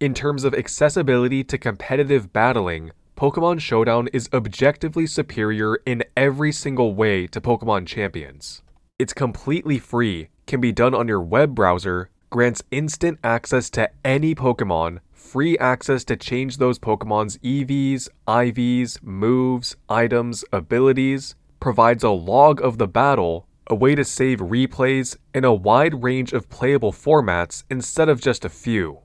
In terms of accessibility to competitive battling, Pokémon Showdown is objectively superior in every single way to Pokémon Champions. It's completely free, can be done on your web browser, grants instant access to any Pokémon, free access to change those Pokémon's EVs, IVs, moves, items, abilities, provides a log of the battle, a way to save replays, and a wide range of playable formats instead of just a few.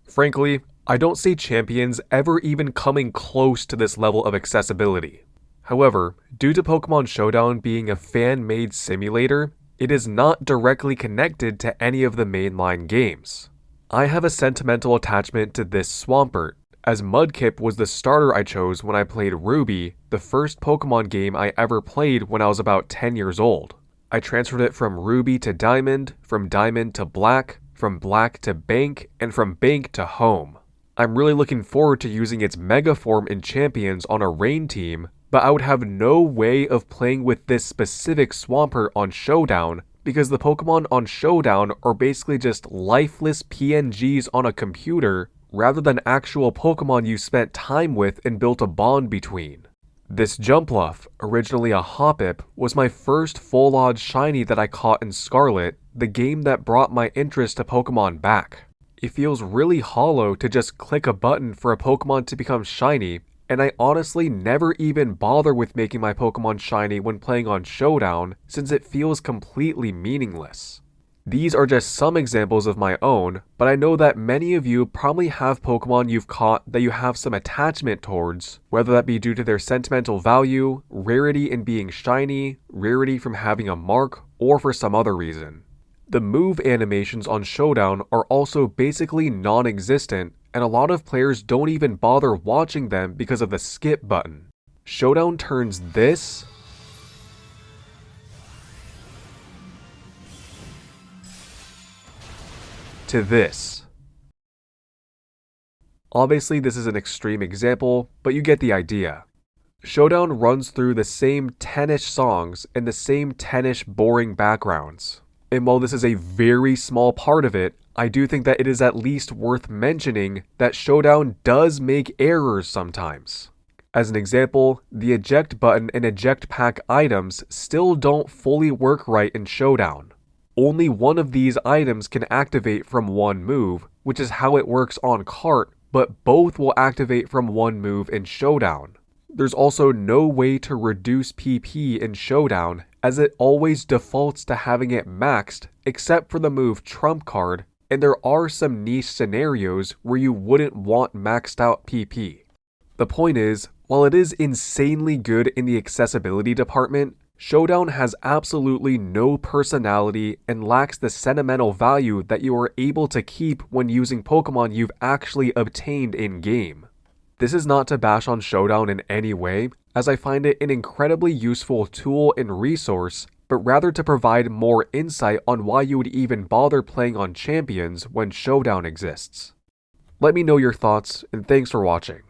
Frankly, I don't see Champions ever even coming close to this level of accessibility. However, due to Pokémon Showdown being a fan-made simulator, it is not directly connected to any of the mainline games. I have a sentimental attachment to this Swampert, as Mudkip was the starter I chose when I played Ruby, the first Pokémon game I ever played when I was about 10 years old. I transferred it from Ruby to Diamond, from Diamond to Black, from Black to Bank, and from Bank to Home. I'm really looking forward to using its Mega Form in Champions on a Rain team, but I would have no way of playing with this specific Swampert on Showdown because the Pokemon on Showdown are basically just lifeless PNGs on a computer rather than actual Pokemon you spent time with and built a bond between. This Jumpluff, originally a Hoppip, was my first full-odd shiny that I caught in Scarlet, the game that brought my interest to Pokemon back. It feels really hollow to just click a button for a Pokemon to become shiny, and I honestly never even bother with making my Pokemon shiny when playing on Showdown since it feels completely meaningless. These are just some examples of my own, but I know that many of you probably have Pokemon you've caught that you have some attachment towards, whether that be due to their sentimental value, rarity in being shiny, rarity from having a mark, or for some other reason. The move animations on Showdown are also basically non-existent, and a lot of players don't even bother watching them because of the skip button. Showdown turns this to this. Obviously, this is an extreme example, but you get the idea. Showdown runs through the same 10-ish songs and the same 10-ish boring backgrounds. And while this is a very small part of it, I do think that it is at least worth mentioning that Showdown does make errors sometimes. As an example, the eject button and eject pack items still don't fully work right in Showdown. Only one of these items can activate from one move, which is how it works on Cart, but both will activate from one move in Showdown. There's also no way to reduce PP in Showdown, as it always defaults to having it maxed, except for the move Trump Card, and there are some niche scenarios where you wouldn't want maxed out PP. The point is, while it is insanely good in the accessibility department, Showdown has absolutely no personality and lacks the sentimental value that you are able to keep when using Pokemon you've actually obtained in-game. This is not to bash on Showdown in any way, as I find it an incredibly useful tool and resource, but rather to provide more insight on why you would even bother playing on Champions when Showdown exists. Let me know your thoughts, and thanks for watching.